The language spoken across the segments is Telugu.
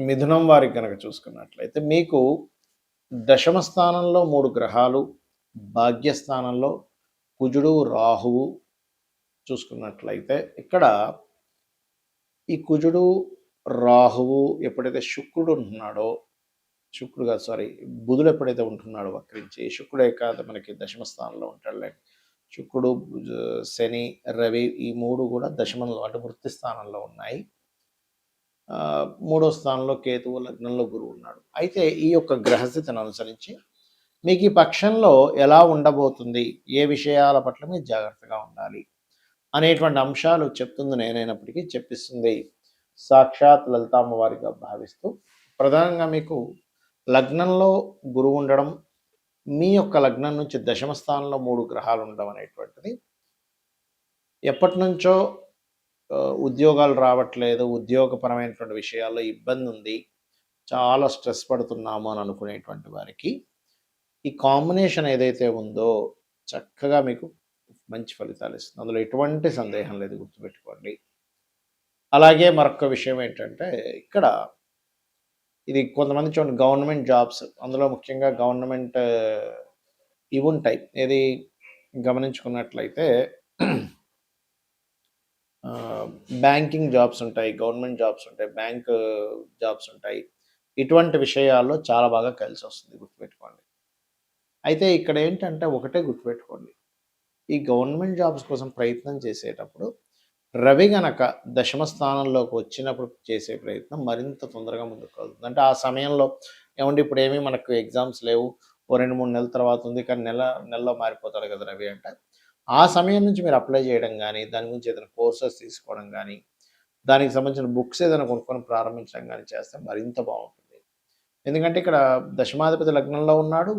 మిథునం వారికి గనక చూసుకున్నట్లయితే మీకు దశమ స్థానంలో 3 గ్రహాలు, భాగ్యస్థానంలో కుజుడు, రాహువు చూసుకున్నట్లయితే ఇక్కడ ఈ కుజుడు, రాహువు ఎప్పుడైతే శుక్రుడు ఉంటున్నాడో శుక్రుడు కాదు సారీ బుధుడు ఎప్పుడైతే ఉంటున్నాడో వక్రించి శుక్రుడే కాదు మనకి దశమ స్థానంలో ఉంటాడులే. శుక్రుడు, శని, రవి ఈ 3 కూడా దశమంలో అంటే వృత్తి స్థానంలో ఉన్నాయి. మూడో స్థానంలో కేతువు, లగ్నంలో గురువు ఉన్నాడు. అయితే ఈ యొక్క గ్రహస్థితిని అనుసరించి మీకు ఈ పక్షంలో ఎలా ఉండబోతుంది, ఏ విషయాల పట్ల మీరు జాగ్రత్తగా ఉండాలి అనేటువంటి అంశాలు చెప్తుంది నేనైనప్పటికీ చెప్పిస్తుంది సాక్షాత్ లలితామ్మ వారిగా భావిస్తూ, ప్రధానంగా మీకు లగ్నంలో గురువు ఉండడం, మీ యొక్క లగ్నం నుంచి దశమ స్థానంలో 3 గ్రహాలు ఉండడం అనేటువంటిది ఎప్పటి నుంచో ఉద్యోగాలు రావట్లేదు, ఉద్యోగపరమైనటువంటి విషయాల్లో ఇబ్బంది ఉంది, చాలా స్ట్రెస్ పడుతున్నాము అని అనుకునేటువంటి వారికి ఈ కాంబినేషన్ ఏదైతే ఉందో చక్కగా మీకు మంచి ఫలితాలు ఇస్తుంది. అందులో ఎటువంటి సందేహం లేదు, గుర్తుపెట్టుకోండి. అలాగే మరొక విషయం ఏంటంటే ఇక్కడ ఇది కొంతమంది చూడండి గవర్నమెంట్ జాబ్స్, అందులో ముఖ్యంగా గవర్నమెంట్ ఇవి ఉంటాయి. ఏది గమనించుకున్నట్లయితే బ్యాంకింగ్ జాబ్స్ ఉంటాయి, గవర్నమెంట్ జాబ్స్ ఉంటాయి, బ్యాంక్ జాబ్స్ ఉంటాయి. ఇటువంటి విషయాల్లో చాలా బాగా కలిసి వస్తుంది, గుర్తుపెట్టుకోండి. అయితే ఇక్కడ ఏంటంటే ఒకటే గుర్తుపెట్టుకోండి, ఈ గవర్నమెంట్ జాబ్స్ కోసం ప్రయత్నం చేసేటప్పుడు రవి గనక దశమ స్థానంలోకి వచ్చినప్పుడు చేసే ప్రయత్నం మరింత తొందరగా ముందుకు వెళ్తుంది. అంటే ఆ సమయంలో ఏమంటే ఇప్పుడు ఏమీ మనకు ఎగ్జామ్స్ లేవు, ఓ 2-3 నెలల తర్వాత ఉంది, కానీ నెలలో మారిపోతాడు కదా రవి అంటే, ఆ సమయం నుంచి మీరు అప్లై చేయడం కానీ, దాని గురించి ఏదైనా కోర్సెస్ తీసుకోవడం కానీ, దానికి సంబంధించిన బుక్స్ ఏదైనా కొనుక్కొని ప్రారంభించడం కానీ చేస్తే మరింత బాగుంటుంది. ఎందుకంటే ఇక్కడ దశమాధిపతి లగ్నంలో ఉన్నాడు,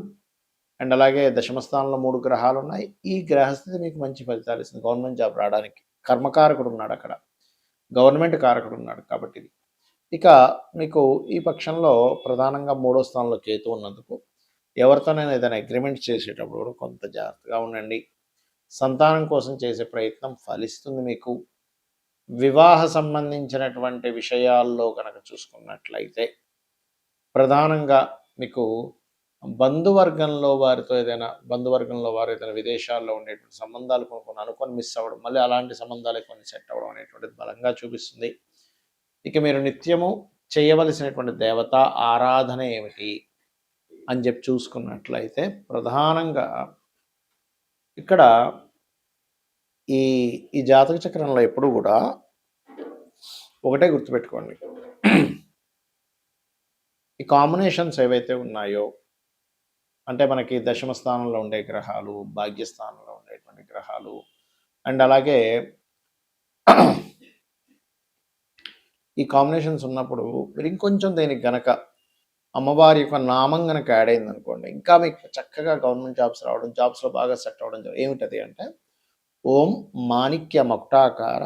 అండ్ అలాగే దశమ స్థానంలో 3 గ్రహాలు ఉన్నాయి. ఈ గ్రహస్థితి మీకు మంచి ఫలితాలు ఇస్తుంది గవర్నమెంట్ జాబ్ రావడానికి. కర్మకారకుడు ఉన్నాడు అక్కడ, గవర్నమెంట్ కారకుడు ఉన్నాడు కాబట్టి. ఇక మీకు ఈ పక్షంలో ప్రధానంగా 3వ స్థానంలో కేతు ఉన్నందుకు ఎవరితోనైనా ఏదైనా అగ్రిమెంట్ చేసేటప్పుడు కూడా కొంత జాగ్రత్తగా ఉండండి. సంతానం కోసం చేసే ప్రయత్నం ఫలిస్తుంది మీకు. వివాహ సంబంధించినటువంటి విషయాల్లో కనుక చూసుకున్నట్లయితే ప్రధానంగా మీకు బంధువర్గంలో వారు ఏదైనా విదేశాల్లో ఉండేటువంటి సంబంధాలు కొన్ని అనుకొని మిస్ అవ్వడం, మళ్ళీ అలాంటి సంబంధాలే కొన్ని సెట్ అవ్వడం అనేటువంటిది బలంగా చూపిస్తుంది. ఇక మీరు నిత్యము చేయవలసినటువంటి దేవత ఆరాధన ఏమిటి అని చెప్పి చూసుకున్నట్లయితే ప్రధానంగా ఇక్కడ ఈ జాతక చక్రంలో ఎప్పుడు కూడా ఒకటే గుర్తుపెట్టుకోండి, ఈ కాంబినేషన్స్ ఏవైతే ఉన్నాయో అంటే మనకి దశమ స్థానంలో ఉండే గ్రహాలు, భాగ్యస్థానంలో ఉండేటువంటి గ్రహాలు, అండ్ అలాగే ఈ కాంబినేషన్స్ ఉన్నప్పుడు మీరు ఇంకొంచెం దీనికి గనక అమ్మవారి యొక్క నామం గనక యాడ్ అయింది అనుకోండి, ఇంకా మీకు చక్కగా గవర్నమెంట్ జాబ్స్ రావడం, జాబ్స్లో బాగా సెట్ అవ్వడం. ఏమిటది అంటే ఓం మాణిక్య మకుటాకార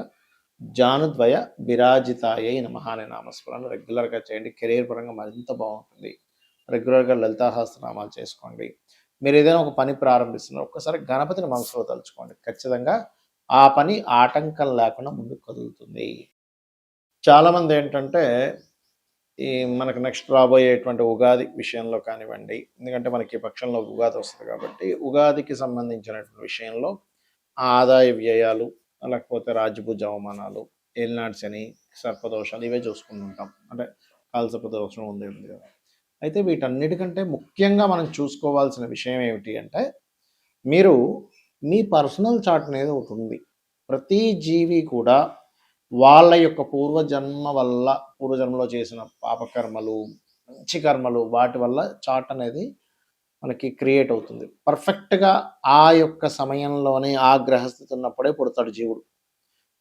జానుద్వయ విరాజితాయై నమః అనే నామస్మరణ రెగ్యులర్గా చేయండి. కెరీర్ పరంగా మరింత బాగుంటుంది. రెగ్యులర్గా లలితాసహస్రనామాలు చేసుకోండి. మీరు ఏదైనా ఒక పని ప్రారంభిస్తున్నారు, ఒక్కసారి గణపతిని మనసులో తలుచుకోండి, ఖచ్చితంగా ఆ పని ఆటంకం లేకుండా ముందుకు కదులుతుంది. చాలామంది ఏంటంటే ఈ మనకు నెక్స్ట్ రాబోయేటువంటి ఉగాది విషయంలో కానివ్వండి, ఎందుకంటే మనకి పక్షంలో ఉగాది వస్తుంది కాబట్టి ఉగాదికి సంబంధించినటువంటి విషయంలో ఆదాయ వ్యయాలు, లేకపోతే రాజ్యపూజ అవమానాలు, ఏలినాటి శని, సర్పదోషాలు ఇవే చూసుకుంటుంటాం. అంటే కాలసర్పదోషం ఉంది కదా. అయితే వీటన్నిటికంటే ముఖ్యంగా మనం చూసుకోవాల్సిన విషయం ఏమిటి అంటే మీరు మీ పర్సనల్ చార్ట్ అనేది ఒకటి ఉంది. ప్రతి జీవి కూడా వాళ్ళ యొక్క పూర్వజన్మలో చేసిన పాపకర్మలు, మంచి కర్మలు, వాటి వల్ల చార్ట్ అనేది మనకి క్రియేట్ అవుతుంది. పర్ఫెక్ట్గా ఆ యొక్క సమయంలోనే ఆ గ్రహస్థితి ఉన్నప్పుడే పుడతాడు జీవుడు.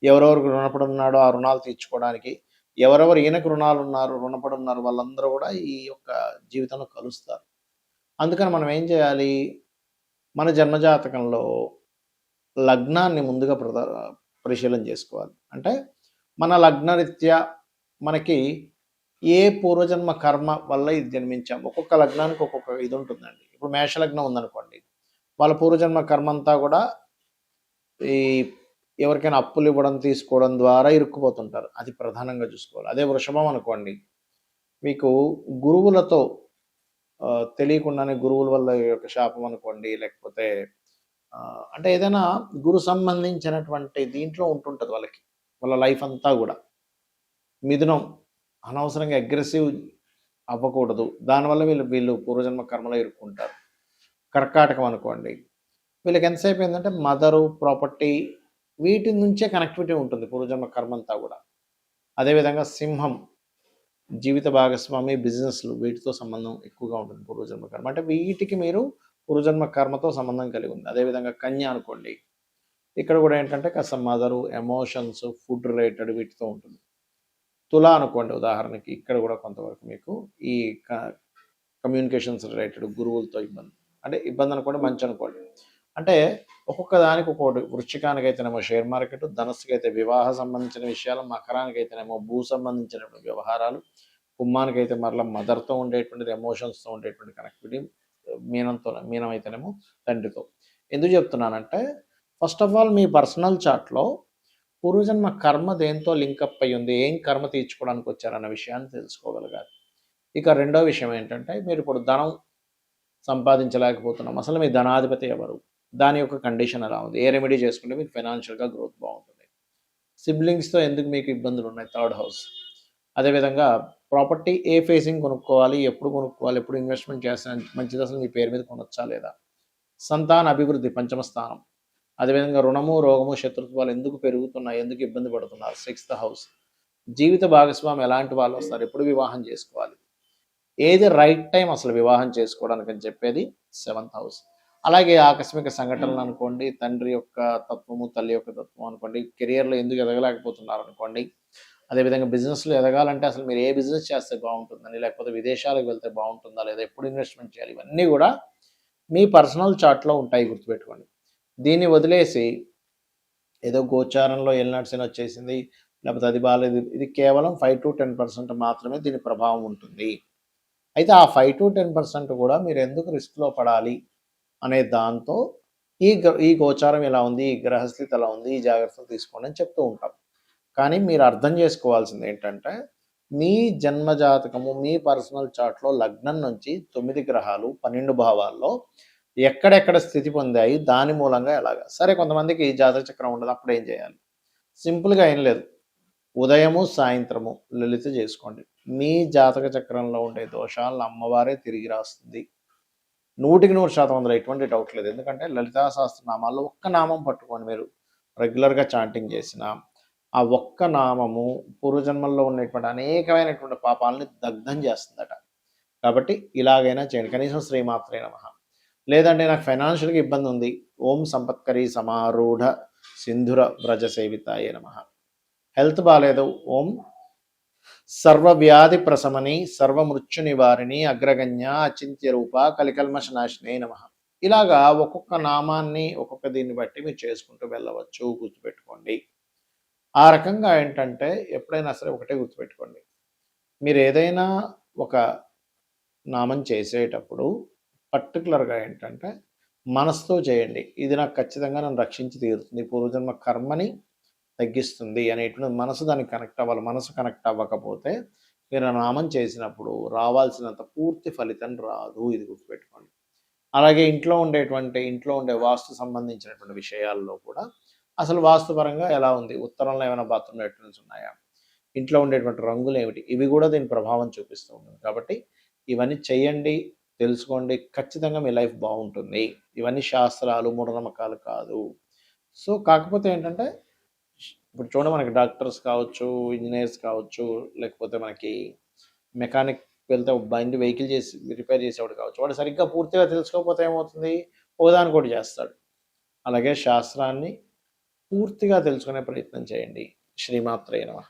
ఎవరెవరికి రుణపడి ఉన్నాడో ఆ రుణాలు తీర్చుకోవడానికి, ఎవరెవరు ఈయనకు రుణపడి ఉన్నారు వాళ్ళందరూ కూడా ఈ యొక్క జీవితంలో కలుస్తారు. అందుకని మనం ఏం చేయాలి, మన జన్మజాతకంలో లగ్నాన్ని ముందుగా పరిశీలన చేసుకోవాలి. అంటే మన లగ్నరీత్యా మనకి ఏ పూర్వజన్మ కర్మ వల్ల ఇది జన్మించాం. ఒక్కొక్క లగ్నానికి ఒక్కొక్క ఇది ఉంటుందండి. ఇప్పుడు మేషలగ్నం ఉందనుకోండి, వాళ్ళ పూర్వజన్మ కర్మ అంతా కూడా ఈ ఎవరికైనా అప్పులు ఇవ్వడం, తీసుకోవడం ద్వారా ఇరుక్కుపోతుంటారు. అది ప్రధానంగా చూసుకోవాలి. అదే వృషభం అనుకోండి, మీకు గురువులతో తెలియకుండానే గురువుల వల్ల యొక్క శాపం అనుకోండి, లేకపోతే అంటే ఏదైనా గురు సంబంధించినటువంటి దీంట్లో ఉంటుంటది వాళ్ళకి. వాళ్ళ లైఫ్ అంతా గూడా. మిథునం అనవసరంగా అగ్రెసివ్ అవ్వకూడదు. దానివల్ల వీళ్ళు వీళ్ళు పూర్వజన్మ కర్మలో ఇరుక్కుంటారు. కర్కాటకం అనుకోండి. వీళ్ళకి ఎంతసేపు ఏంటంటే మదరు, ప్రాపర్టీ వీటి నుంచే కనెక్టివిటీ ఉంటుంది పూర్వజన్మ కర్మంతా గూడా. అదేవిధంగా సింహం జీవిత భాగస్వామి, బిజినెస్‌లు వీటితో సంబంధం ఎక్కువగా ఉంటుంది పూర్వజన్మ కర్మ. అంటే వీటికి మీరు పూర్వజన్మ కర్మతో సంబంధం కలిగి ఉంది. అదేవిధంగా కన్య అనుకోండి. ఇక్కడ కూడా ఏంటంటే కాస్త మదరు, ఎమోషన్స్, ఫుడ్ రిలేటెడ్ వీటితో ఉంటుంది. తుల అనుకోండి ఉదాహరణకి. ఇక్కడ కూడా కొంతవరకు మీకు ఈ కమ్యూనికేషన్స్ రిలేటెడ్ గురువులతో ఇబ్బంది. అంటే ఇబ్బంది అనుకోండి, మంచి అనుకోండి. అంటే ఒక్కొక్క దానికి ఒక్కొక్కటి. వృశ్చికానికైతేనేమో షేర్ మార్కెట్, ధనస్సుకైతే వివాహ సంబంధించిన విషయాలు, మకరానికైతేనేమో భూ సంబంధించినటువంటి వ్యవహారాలు, కుంభానికైతే మరలా మదర్తో ఉండేటువంటిది, ఎమోషన్స్తో ఉండేటువంటి కనెక్టివిటీ, మీనం అయితేనేమో తండ్రితో. ఎందుకు చెప్తున్నానంటే ఫస్ట్ ఆఫ్ ఆల్ మీ పర్సనల్ చార్ట్లో పూర్వజన్మ కర్మ దేంతో లింకప్ అయి ఉంది, ఏం కర్మ తీర్చుకోవడానికి వచ్చారన్న విషయాన్ని తెలుసుకోగలగాలి. ఇక రెండో విషయం ఏంటంటే మీరు ఇప్పుడు ధనం సంపాదించలేకపోతున్నాం. అసలు మీ ధనాధిపతి ఎవరు, దాని యొక్క కండిషన్ ఎలా ఉంది, ఏ రెమెడీ చేసుకుంటే మీకు ఫైనాన్షియల్గా గ్రోత్ బాగుంటుంది. సిబ్లింగ్స్తో ఎందుకు మీకు ఇబ్బందులు ఉన్నాయి, థర్డ్ హౌస్. అదేవిధంగా ప్రాపర్టీ ఏ ఫేసింగ్ కొనుక్కోవాలి, ఎప్పుడు కొనుక్కోవాలి, ఎప్పుడు ఇన్వెస్ట్మెంట్ చేస్తే మంచిది, అసలు మీ పేరు మీద కొనొచ్చా లేదా. సంతాన అభివృద్ధి పంచమ స్థానం. అదేవిధంగా రుణము, రోగము, శత్రుత్వాలు ఎందుకు పెరుగుతున్నాయి, ఎందుకు ఇబ్బంది పడుతున్నారు, సిక్స్త్ హౌస్. జీవిత భాగస్వామి ఎలాంటి వాళ్ళు వస్తారు, ఎప్పుడు వివాహం చేసుకోవాలి, ఏది రైట్ టైం అసలు వివాహం చేసుకోవడానికి అని చెప్పేది సెవెంత్ హౌస్. అలాగే ఆకస్మిక సంఘటనలు అనుకోండి, తండ్రి యొక్క తత్వము, తల్లి యొక్క తత్వం అనుకోండి, కెరియర్లో ఎందుకు ఎదగలేకపోతున్నారు అనుకోండి. అదేవిధంగా బిజినెస్లో ఎదగాలంటే అసలు మీరు ఏ బిజినెస్ చేస్తే బాగుంటుందని, లేకపోతే విదేశాలకు వెళ్తే బాగుంటుందా లేదా, ఎప్పుడు ఇన్వెస్ట్మెంట్ చేయాలి, ఇవన్నీ కూడా మీ పర్సనల్ చార్ట్లో ఉంటాయి, గుర్తుపెట్టుకోండి. దీన్ని వదిలేసి ఏదో గోచారంలో ఎల్నాడ్సీన్ వచ్చేసింది, లేకపోతే అది బాగాలేదు, ఇది కేవలం 5 to 10% మాత్రమే దీని ప్రభావం ఉంటుంది. అయితే ఆ 5 to 10% కూడా మీరు ఎందుకు రిస్క్లో పడాలి అనే దాంతో ఈ గోచారం ఎలా ఉంది, ఈ గ్రహస్థితి ఎలా ఉంది, ఈ జాగ్రత్తలు తీసుకోండి అని చెప్తూ ఉంటాం. కానీ మీరు అర్థం చేసుకోవాల్సింది ఏంటంటే మీ జన్మజాతకము, మీ పర్సనల్ చార్ట్లో లగ్నం నుంచి 9 గ్రహాలు 12 భావాల్లో ఎక్కడెక్కడ స్థితి పొందాయి, దాని మూలంగా ఎలాగా. సరే, కొంతమందికి జాతక చక్రం ఉండదు, అప్పుడు ఏం చేయాలి? సింపుల్గా ఏం లేదు, ఉదయము సాయంత్రము లలిత చేసుకోండి. మీ జాతక చక్రంలో ఉండే దోషాలను అమ్మవారే తిరిగి రాస్తుంది. 100% అందులో ఎటువంటి డౌట్ లేదు. ఎందుకంటే లలితా సహస్రనామాల్లో ఒక్క నామం పట్టుకొని మీరు రెగ్యులర్గా చాంటింగ్ చేసిన ఆ ఒక్క నామము పూర్వజన్మల్లో ఉన్నటువంటి అనేకమైనటువంటి పాపాలని దగ్ధం చేస్తుందట. కాబట్టి ఇలాగైనా చేయండి. కనీసం శ్రీమాత్రే నమః. లేదంటే నాకు ఫైనాన్షియల్గా ఇబ్బంది ఉంది, ఓం సంపత్కరీ సమారూఢ సింధుర వ్రజ సేవితాయే నమః. హెల్త్ బాగాలేదు, ఓం సర్వవ్యాధి ప్రశమని సర్వమృత్యు నివారిణి అగ్రగణ్య అచింత్య రూప కలికల్మష నాశినే నమః. ఇలాగా ఒక్కొక్క నామాన్ని ఒక్కొక్క దీన్ని బట్టి మీరు చేసుకుంటూ వెళ్ళవచ్చు, గుర్తుపెట్టుకోండి. ఆ రకంగా ఏంటంటే ఎప్పుడైనా సరే ఒకటే గుర్తుపెట్టుకోండి, మీరు ఏదైనా ఒక నామం చేసేటప్పుడు పర్టికులర్గా ఏంటంటే మనసుతో చేయండి. ఇది నాకు ఖచ్చితంగా నన్ను రక్షించి తీరుతుంది, పూర్వజన్మ కర్మని తగ్గిస్తుంది అనేటువంటి మనసు దానికి కనెక్ట్ అవ్వాలి. మనసు కనెక్ట్ అవ్వకపోతే మీరు నామం చేసినప్పుడు రావాల్సినంత పూర్తి ఫలితం రాదు, ఇది గుర్తుపెట్టుకోండి. అలాగే ఇంట్లో ఉండే వాస్తు సంబంధించినటువంటి విషయాల్లో కూడా అసలు వాస్తుపరంగా ఎలా ఉంది, ఉత్తరంలో ఏమైనా బాత్రూమ్ లెట్రిన్స్ ఉన్నాయా, ఇంట్లో ఉండేటువంటి రంగులు ఏమిటి, ఇవి కూడా దీని ప్రభావం చూపిస్తూ ఉంటుంది. కాబట్టి ఇవన్నీ చెయ్యండి, తెలుసుకోండి, ఖచ్చితంగా మీ లైఫ్ బాగుంటుంది. ఇవన్నీ శాస్త్రాలు, మూఢనమ్మకాలు కాదు. సో కాకపోతే ఏంటంటే ఇప్పుడు చూడండి, మనకి డాక్టర్స్ కావచ్చు, ఇంజనీర్స్ కావచ్చు, లేకపోతే మనకి మెకానిక్ వెళ్తే బండి వెహికల్ చేసి రిపేర్ చేసేవాడు కావచ్చు, వాడు సరిగ్గా పూర్తిగా తెలుసుకోకపోతే ఏమవుతుంది, ఒకదానికోటి చేస్తాడు. అలాగే శాస్త్రాన్ని పూర్తిగా తెలుసుకునే ప్రయత్నం చేయండి. శ్రీమాత్రే నమః.